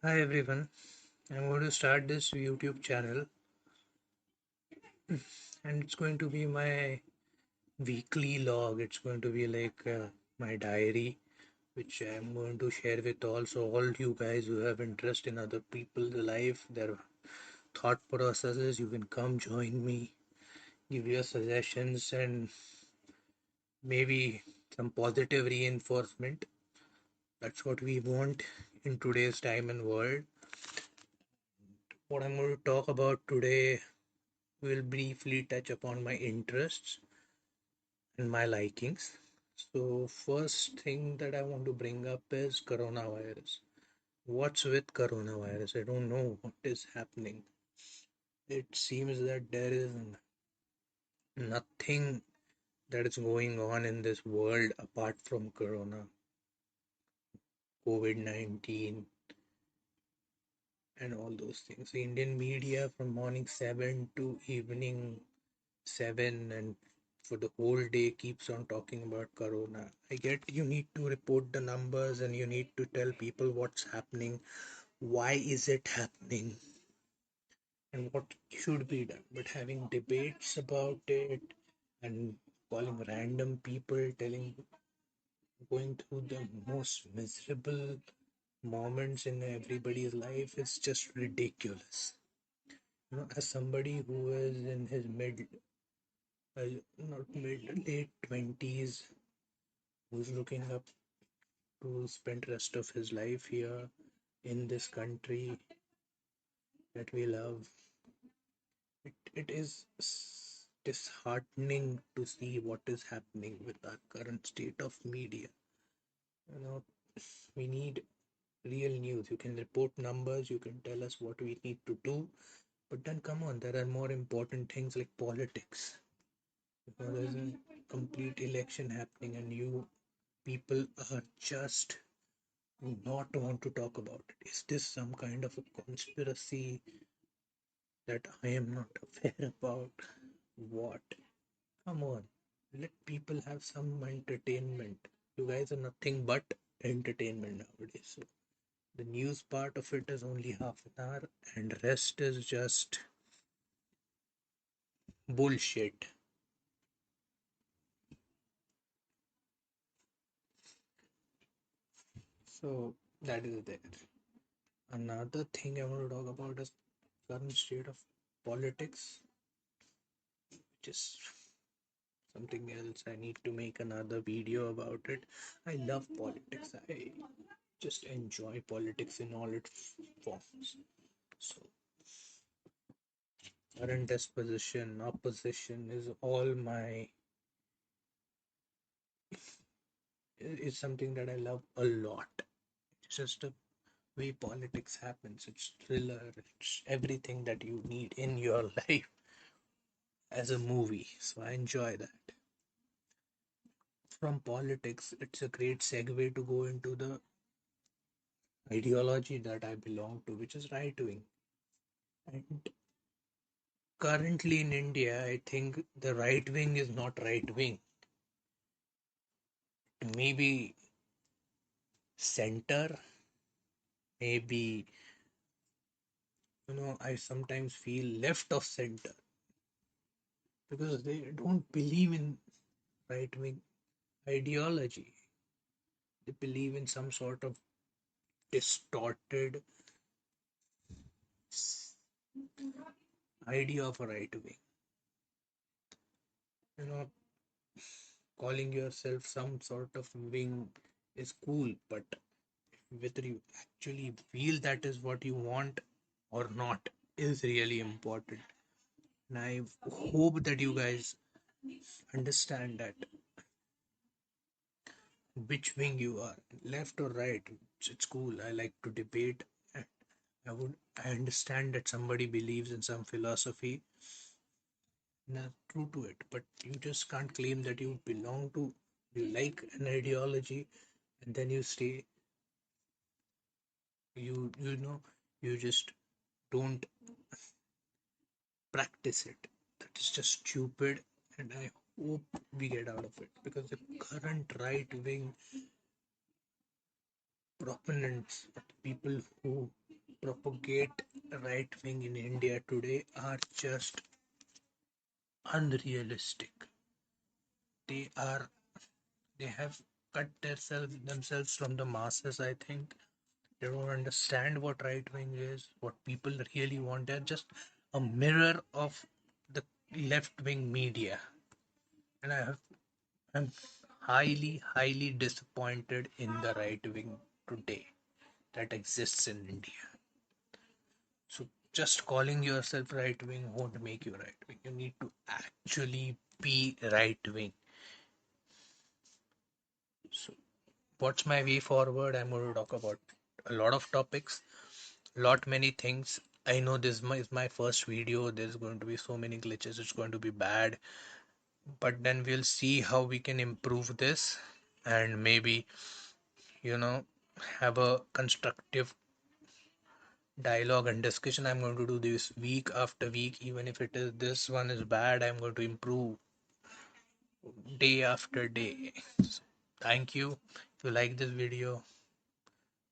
Hi everyone, I'm going to start this YouTube channel and it's going to be my weekly log. It's going to be like my diary, which I'm going to share with all you guys who have interest in other people's life, their thought processes. You can come join me, give your suggestions, and maybe some positive reinforcement. That's what we want in today's time and world. What I'm going to talk about today will briefly touch upon my interests and my likings. So, first thing that I want to bring up is coronavirus. What's with coronavirus? I don't know what is happening. It seems that there is nothing that is going on in this world apart from corona, COVID 19, and all those things. The Indian media from morning 7 to evening 7 and for the whole day keeps on talking about corona. I get you need to report the numbers and you need to tell people what's happening, why is it happening, and what should be done. But having debates about it and calling random people, telling, going through the most miserable moments in everybody's life is just ridiculous. As somebody who is in his not mid, late 20s, who's looking up to spend rest of his life here in this country that we love. It is disheartening to see what is happening with our current state of media. You know, we need real news. You can report numbers, you can tell us what we need to do, but then come on, there are more important things like politics. There's a complete election happening, and you people are just not want to talk about it. Is this some kind of a conspiracy that I am not aware about? What? Come on, let people have some entertainment. You guys are nothing but entertainment nowadays. So the news part of it is only half an hour, and rest is just bullshit. So that is there. Another thing I want to talk about is current state of politics, which is something else. I need to make another video about it. I love politics. I just enjoy politics in all its forms. So current disposition, opposition is all my is something that I love a lot. It's just a way politics happens. It's thriller. It's everything that you need in your life as a movie. So I enjoy that. From politics, it's a great segue to go into the ideology that I belong to, which is right wing. And currently in India, I think the right wing is not right wing. Maybe center, maybe, I sometimes feel left of center because they don't believe in right wing ideology. They believe in some sort of distorted idea of a right wing. You know, calling yourself some sort of wing is cool, but whether you actually feel that is what you want or not is really important. And I hope that you guys understand that which wing you are, left or right. It's cool. I like to debate. And I understand that somebody believes in some philosophy. And true to it, but you just can't claim that you belong to, you like an ideology, and then you stay, you just don't practice it. That is just stupid, and I hope we get out of it because the current right wing proponents, the people who propagate right wing in India today are just unrealistic. They are they have cut themselves from the masses, I think. They don't understand what right wing is, what people really want. They're just a mirror of the left wing media. And I'm highly disappointed in the right wing today that exists in India. So just calling yourself right wing won't make you right wing. You need to actually be right wing. So what's my way forward? I'm going to talk about a lot of topics, lot many things. I know is my first video. There's going to be so many glitches. It's going to be bad, but then we'll see how we can improve this, and maybe you know have a constructive dialogue and discussion. I'm going to do this week after week. Even if it is this one is bad, I'm going to improve day after day. So, thank you. If you like this video,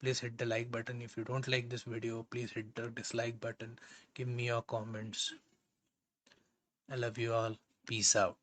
please hit the like button. If you don't like this video, please hit the dislike button. Give me your comments. I love you all. Peace out.